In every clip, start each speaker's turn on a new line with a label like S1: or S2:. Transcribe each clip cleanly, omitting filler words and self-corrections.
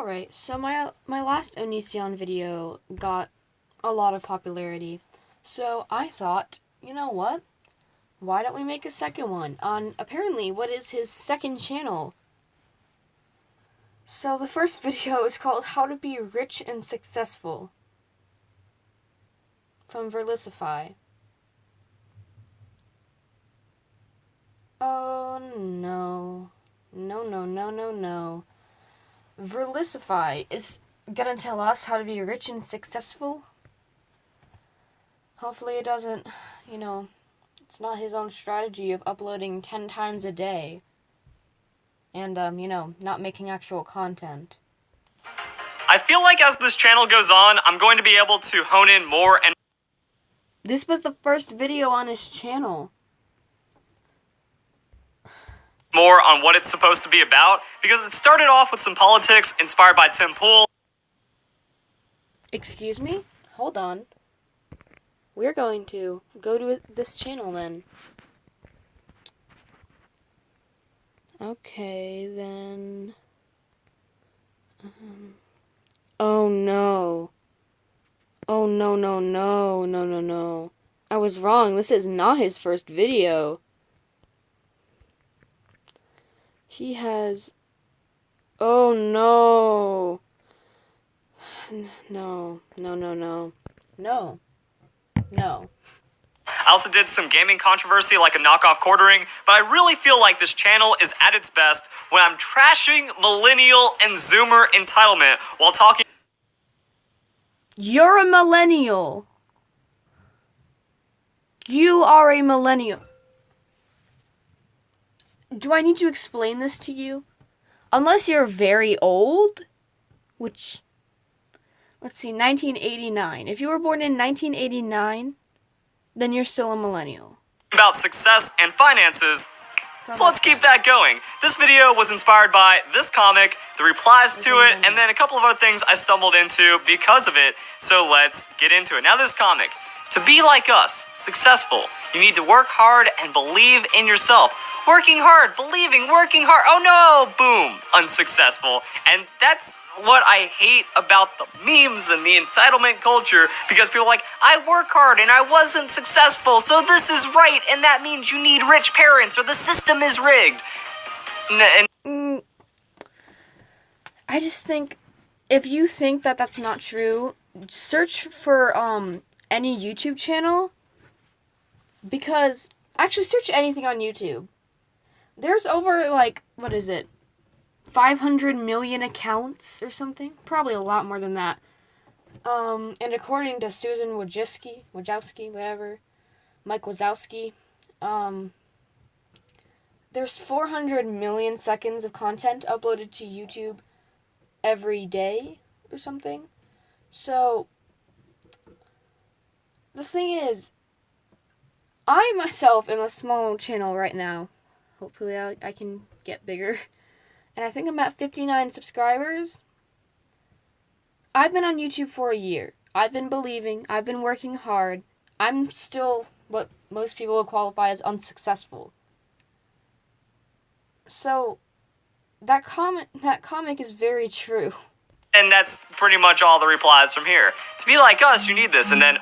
S1: Alright, so my last Onision video got a lot of popularity. So I thought, you know what? Why don't we make a second one on apparently what is his second channel? So the first video is called How to Be Rich and Successful from Verlisify. Oh no. No. Verlisify is gonna tell us how to be rich and successful. Hopefully it doesn't, it's not his own strategy of uploading 10 times a day and, not making actual content.
S2: I feel like as this channel goes on, I'm going to be able to hone in more and
S1: This was the first video on his channel.
S2: more on what it's supposed to be about, because it started off with some politics inspired by Tim Pool.
S1: Excuse me? Hold on. We're going to go to this channel then. Okay, then. Oh no. Oh no. I was wrong. This is not his first video. He has... Oh no. No.
S2: I also did some gaming controversy like a knockoff quartering, but I really feel like this channel is at its best when I'm trashing millennial and zoomer entitlement while talking.
S1: You're a millennial. You are a millennial. Do I need to explain this to you? Unless you're very old, which, let's see, 1989. If you were born in 1989, then you're still a millennial.
S2: About success and finances, so let's keep that going. This video was inspired by this comic, the replies to it, and then a couple of other things I stumbled into because of it, so let's get into it. Now this comic, to be like us, successful, you need to work hard and believe in yourself. Working hard, believing, working hard, oh no, boom, unsuccessful. And that's what I hate about the memes and the entitlement culture, because people are like, I work hard and I wasn't successful, so this is right, and that means you need rich parents or the system is rigged.
S1: I just think, if you think that that's not true, search for any YouTube channel, because, actually search anything on YouTube. There's over, 500 million accounts or something? Probably a lot more than that. And according to Susan Wojcicki, whatever, Mike Wazowski, there's 400 million seconds of content uploaded to YouTube every day or something. So, the thing is, I myself am a small channel right now. Hopefully I can get bigger. And I think I'm at 59 subscribers. I've been on YouTube for a year. I've been believing. I've been working hard. I'm still what most people would qualify as unsuccessful. So, that comic is very true.
S2: And that's pretty much all the replies from here. To be like us, you need this. And then,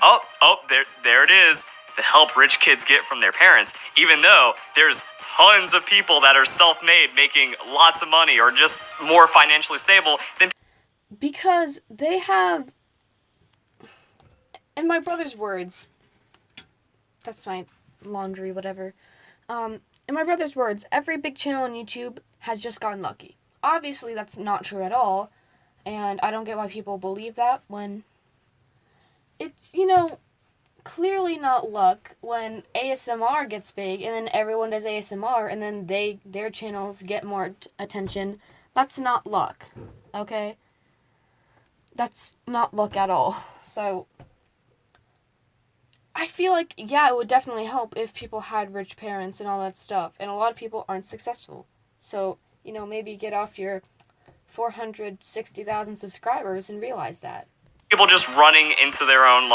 S2: there it is. The help rich kids get from their parents, even though there's tons of people that are self-made making lots of money or just more financially stable than...
S1: Because they have, in my brother's words, that's my laundry, whatever, in my brother's words, every big channel on YouTube has just gotten lucky. Obviously, that's not true at all, and I don't get why people believe that when it's, clearly not luck when ASMR gets big and then everyone does ASMR and then their channels get more attention. That's not luck, okay? That's not luck at all. So, I feel like, yeah, it would definitely help if people had rich parents and all that stuff. And a lot of people aren't successful. So, maybe get off your 460,000 subscribers and realize that.
S2: People just running into their own,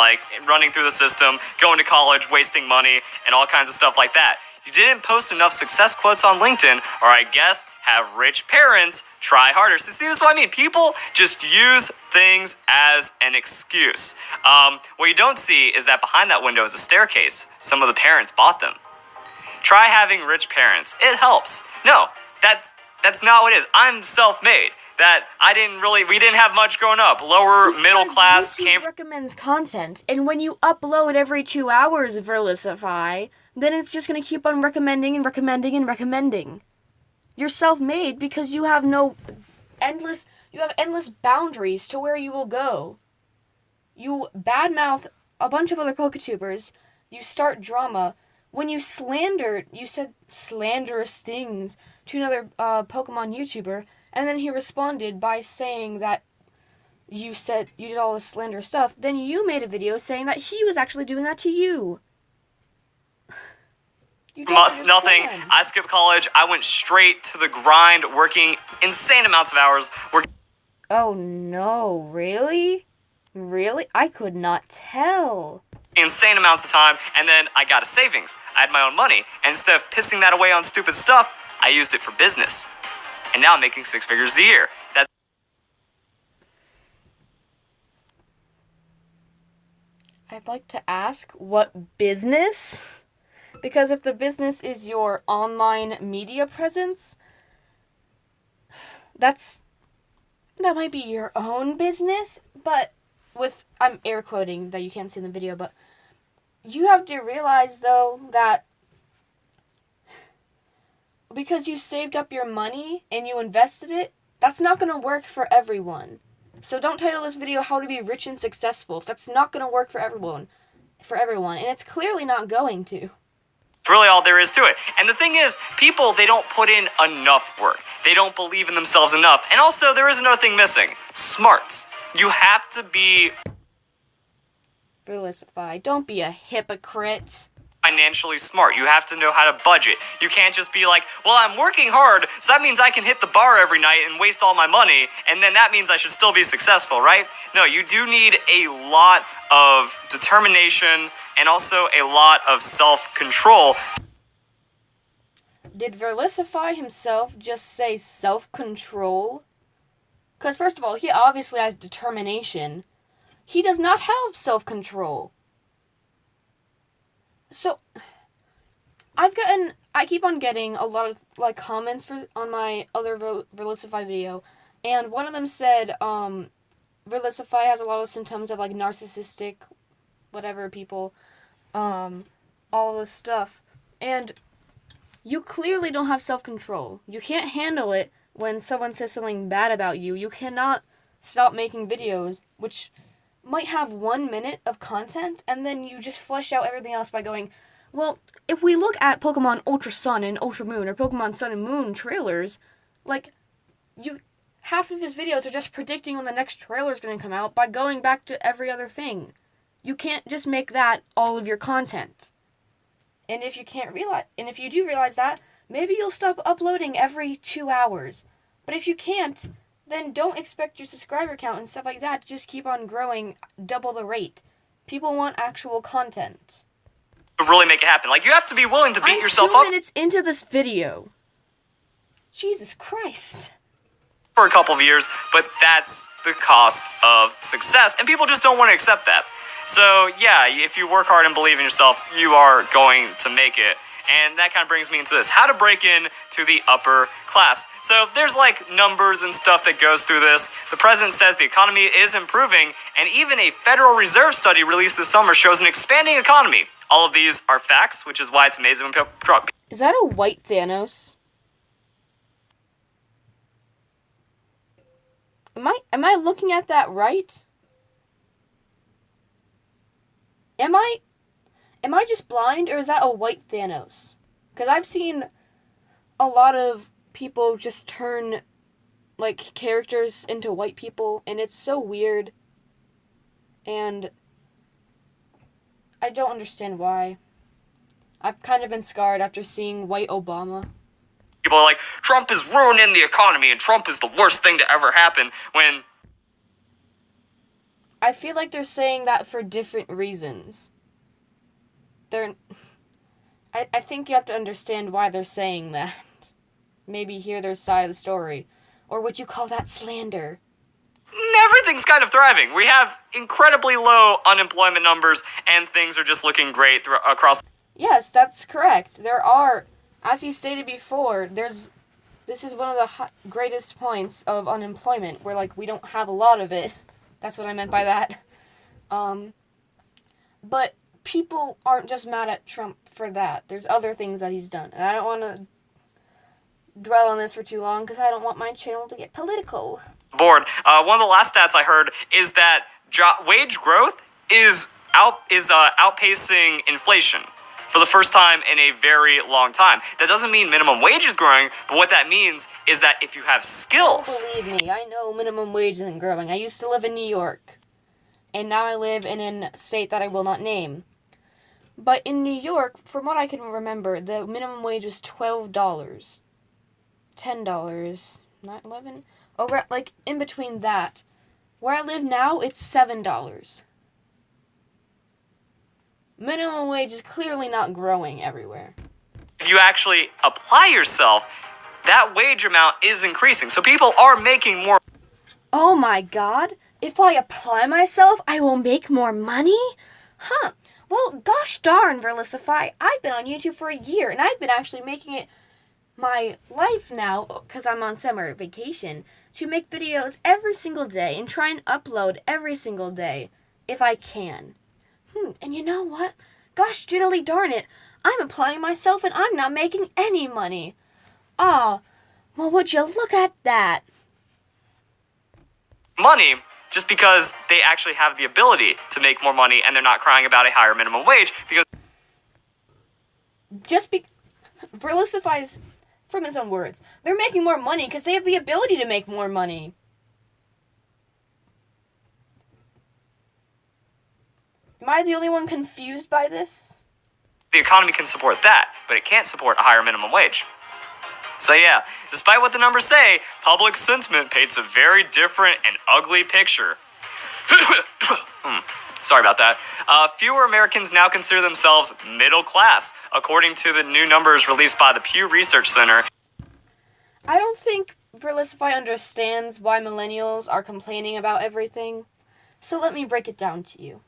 S2: running through the system, going to college, wasting money, and all kinds of stuff like that. You didn't post enough success quotes on LinkedIn, or I guess have rich parents, try harder. So see, this is what I mean. People just use things as an excuse. What you don't see is that behind that window is a staircase. Some of the parents bought them. Try having rich parents. It helps. No, that's not what it is. I'm self-made. We didn't have much growing up. Lower middle class
S1: YouTube recommends content, and when you upload every 2 hours of Verlisify, then it's just going to keep on recommending and recommending and recommending. You're self-made because you have endless boundaries to where you will go. You badmouth a bunch of other Poketubers, you start drama. When you said slanderous things to another Pokemon YouTuber, and then he responded by saying that you did all this slanderous stuff, then you made a video saying that he was actually doing that to you.
S2: Nothing. I skipped college. I went straight to the grind, working insane amounts of hours.
S1: Oh no, really? Really? I could not tell.
S2: Insane amounts of time, and then I got a savings. I had my own money, and instead of pissing that away on stupid stuff, I used it for business. And now I'm making 6 figures a year.
S1: I'd like to ask, what business? Because if the business is your online media presence, that might be your own business, but I'm air quoting that you can't see in the video, but you have to realize, though, that because you saved up your money and you invested it, that's not going to work for everyone. So don't title this video How to Be Rich and Successful. That's not going to work for everyone, and it's clearly not going to.
S2: It's really all there is to it. And the thing is, people, they don't put in enough work. They don't believe in themselves enough. And also, there is another thing missing. Smarts. You have to be
S1: Verlisify. Don't be a hypocrite.
S2: Financially smart. You have to know how to budget. You can't just be like, well, I'm working hard, so that means I can hit the bar every night and waste all my money, and then that means I should still be successful, right? No, you do need a lot of determination and also a lot of self-control.
S1: Did Verlisify himself just say self-control? Because first of all, he obviously has determination. He does not have self-control. So, I keep on getting a lot of, comments on my other Verlisify video, and one of them said, Verlisify has a lot of symptoms of, narcissistic, whatever people, all this stuff, and you clearly don't have self-control. You can't handle it when someone says something bad about you. You cannot stop making videos, which might have 1 minute of content, and then you just flesh out everything else by going, well, if we look at Pokemon Ultra Sun and Ultra Moon, or Pokemon Sun and Moon trailers, half of his videos are just predicting when the next trailer is going to come out by going back to every other thing. You can't just make that all of your content. And if you do realize that, maybe you'll stop uploading every 2 hours. But if you can't, then don't expect your subscriber count and stuff like that to just keep on growing double the rate. People want actual content.
S2: To really make it happen. You have to be willing to beat yourself up.
S1: 2 minutes into this video. Jesus Christ.
S2: For a couple of years, but that's the cost of success, and people just don't want to accept that. So, yeah, if you work hard and believe in yourself, you are going to make it. And that kind of brings me into this. How to break in to the upper class. So there's numbers and stuff that goes through this. The president says the economy is improving, and even a Federal Reserve study released this summer shows an expanding economy. All of these are facts, which is why it's amazing when people...
S1: Is that a white Thanos? Am I looking at that right? Am I just blind, or is that a white Thanos? Because I've seen a lot of people just turn, characters into white people, and it's so weird. And I don't understand why. I've kind of been scarred after seeing white Obama.
S2: People are like, Trump is ruining the economy, and Trump is the worst thing to ever happen, when...
S1: I feel like they're saying that for different reasons. I think you have to understand why they're saying that. maybe hear their side of the story. Or would you call that slander?
S2: Everything's kind of thriving. We have incredibly low unemployment numbers, and things are just looking great across.
S1: Yes, that's correct. There are, as he stated before, this is one of the greatest points of unemployment, where, like, we don't have a lot of it. That's what I meant by that. But people aren't just mad at Trump for that. There's other things that he's done. And I don't want to dwell on this for too long, because I don't want my channel to get political.
S2: Board. One of the last stats I heard is that wage growth is outpacing inflation for the first time in a very long time. That doesn't mean minimum wage is growing, but what that means is that if you have skills...
S1: Don't believe me, I know minimum wage isn't growing. I used to live in New York, and now I live in a state that I will not name. But in New York, from what I can remember, the minimum wage was $12. $10, not 11. Over, like, in between that. Where I live now, it's $7. Minimum wage is clearly not growing everywhere.
S2: If you actually apply yourself, that wage amount is increasing. So people are making more.
S1: Oh my god. If I apply myself, I will make more money? Huh. Well, gosh darn, Verlisify. I've been on YouTube for a year, and I've been actually making it my life now, because I'm on summer vacation, to make videos every single day and try and upload every single day, if I can. And you know what? Gosh diddly darn it, I'm applying myself and I'm not making any money. Ah, well, would you look at that?
S2: Money, just because they actually have the ability to make more money and they're not crying about a higher minimum wage, because...
S1: Verlisify's, from his own words, they're making more money because they have the ability to make more money. Am I the only one confused by this?
S2: The economy can support that, but it can't support a higher minimum wage. So yeah, despite what the numbers say, public sentiment paints a very different and ugly picture. Sorry about that. Fewer Americans now consider themselves middle class, according to the new numbers released by the Pew Research Center.
S1: I don't think Verlisify understands why millennials are complaining about everything, so let me break it down to you.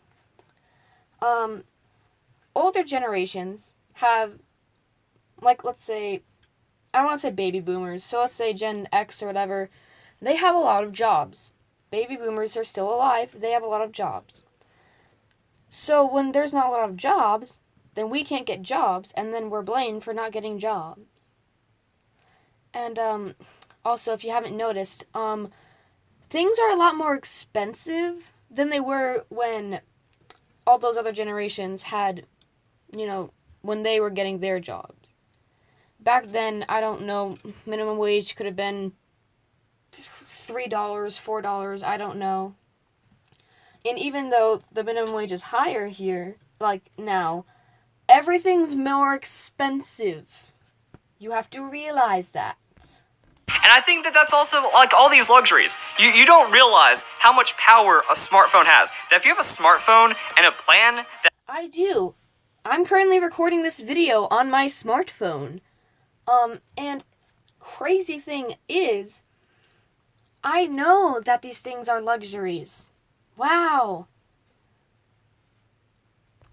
S1: Older generations have, like, let's say, I don't want to say baby boomers, so let's say Gen X or whatever, they have a lot of jobs. Baby boomers are still alive, they have a lot of jobs. So when there's not a lot of jobs, then we can't get jobs, and then we're blamed for not getting jobs. And, also, if you haven't noticed, things are a lot more expensive than they were when all those other generations had, when they were getting their jobs. Back then, I don't know, minimum wage could have been $3, $4, I don't know. And even though the minimum wage is higher here, like now, everything's more expensive. You have to realize that.
S2: And I think that that's also, like, all these luxuries. You don't realize how much power a smartphone has. That if you have a smartphone and a plan that...
S1: I do. I'm currently recording this video on my smartphone. And crazy thing is, I know that these things are luxuries. Wow.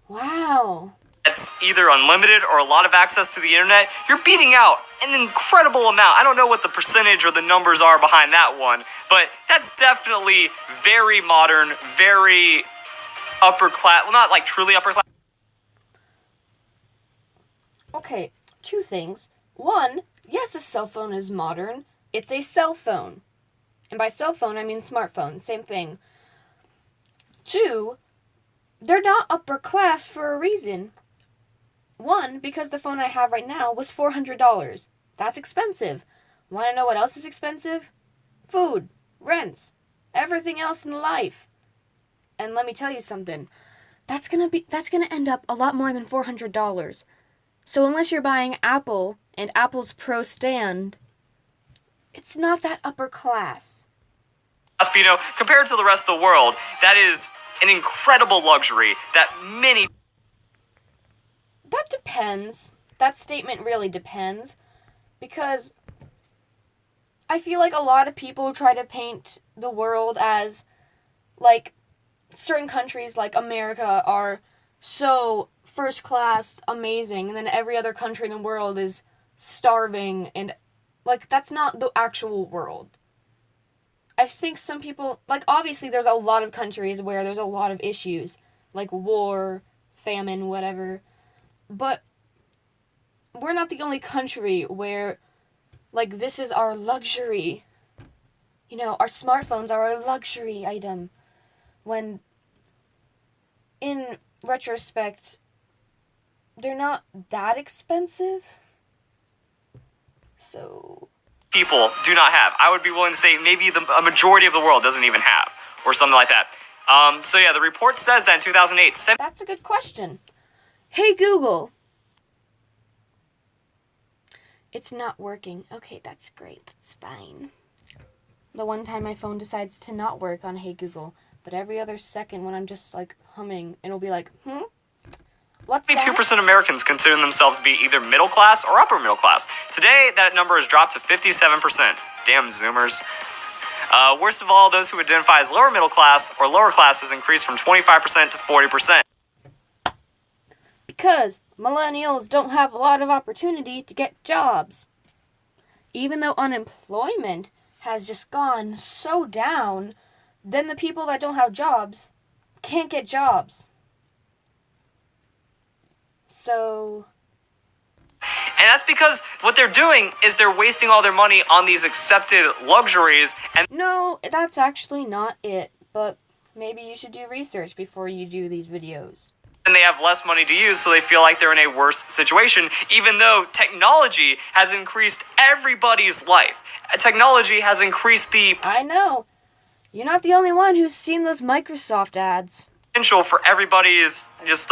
S1: Wow.
S2: That's either unlimited or a lot of access to the internet, you're beating out an incredible amount. I don't know what the percentage or the numbers are behind that one, but that's definitely very modern, very upper class. Well, not like truly upper class.
S1: Okay, two things. One, yes, a cell phone is modern. It's a cell phone. And by cell phone, I mean smartphone. Same thing. Two, they're not upper class for a reason. One, because the phone I have right now was $400. That's expensive. Want to know what else is expensive? Food, rent, everything else in life. And let me tell you something. That's gonna end up a lot more than $400. So unless you're buying Apple and Apple's Pro stand, it's not that upper class.
S2: Compared to the rest of the world, that is an incredible luxury that many...
S1: That depends. That statement really depends. Because I feel like a lot of people try to paint the world as, like, certain countries like America are so first class amazing, and then every other country in the world is starving, and, like, that's not the actual world. I think some people, like, obviously there's a lot of countries where there's a lot of issues, like war, famine, whatever, but we're not the only country where, like, this is our luxury. You know, our smartphones are our luxury item. When, in retrospect, they're not that expensive. So...
S2: people do not have. I would be willing to say maybe a majority of the world doesn't even have, or something like that. So yeah, the report says that in 2008...
S1: That's a good question. Hey Google. It's not working. Okay, that's great. That's fine. The one time my phone decides to not work on Hey Google, but every other second when I'm just, like, humming, it'll be like, what's that?
S2: 22% of Americans consider themselves to be either middle class or upper middle class. Today, that number has dropped to 57%. Damn Zoomers. Worst of all, those who identify as lower middle class or lower class has increased from 25% to 40%.
S1: Because millennials don't have a lot of opportunity to get jobs. Even though unemployment has just gone so down, then the people that don't have jobs can't get jobs. So...
S2: And that's because what they're doing is they're wasting all their money on these accepted luxuries. And
S1: no, that's actually not it. But maybe you should do research before you do these videos.
S2: And they have less money to use, so they feel like they're in a worse situation, even though technology has increased everybody's life. Technology has increased the
S1: I know. You're not the only one who's seen those Microsoft ads.
S2: potential for everybody's just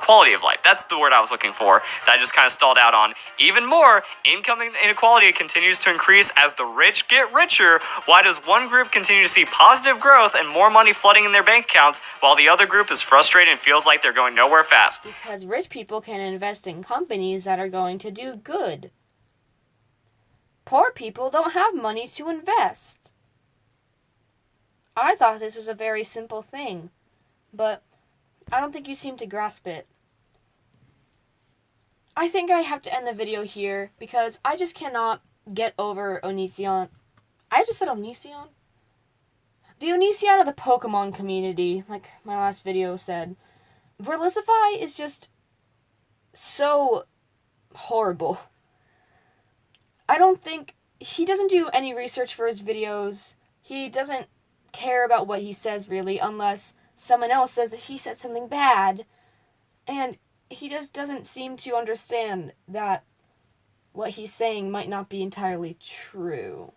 S2: quality of life. That's the word I was looking for, that I just kind of stalled out on. Even more, income inequality continues to increase as the rich get richer. Why does one group continue to see positive growth and more money flooding in their bank accounts, while the other group is frustrated and feels like they're going nowhere fast?
S1: Because rich people can invest in companies that are going to do good. Poor people don't have money to invest. I thought this was a very simple thing, but I don't think you seem to grasp it. I think I have to end the video here because I just cannot get over Onision. I just said Onision? The Onision of the Pokemon community, like my last video said. Verlisify is just so horrible. I don't think... He doesn't do any research for his videos. He doesn't care about what he says, really, unless someone else says that he said something bad. And he just doesn't seem to understand that what he's saying might not be entirely true.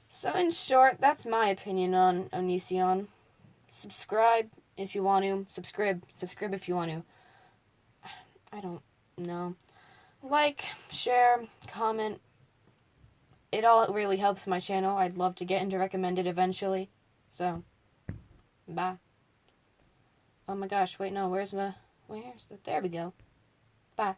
S1: So in short, that's my opinion on Onision. Subscribe if you want to. Subscribe if you want to. I don't know. Like, share, comment. It all really helps my channel. I'd love to get into recommended eventually. So, bye. Oh my gosh, wait, no, where's the... There we go. Bye.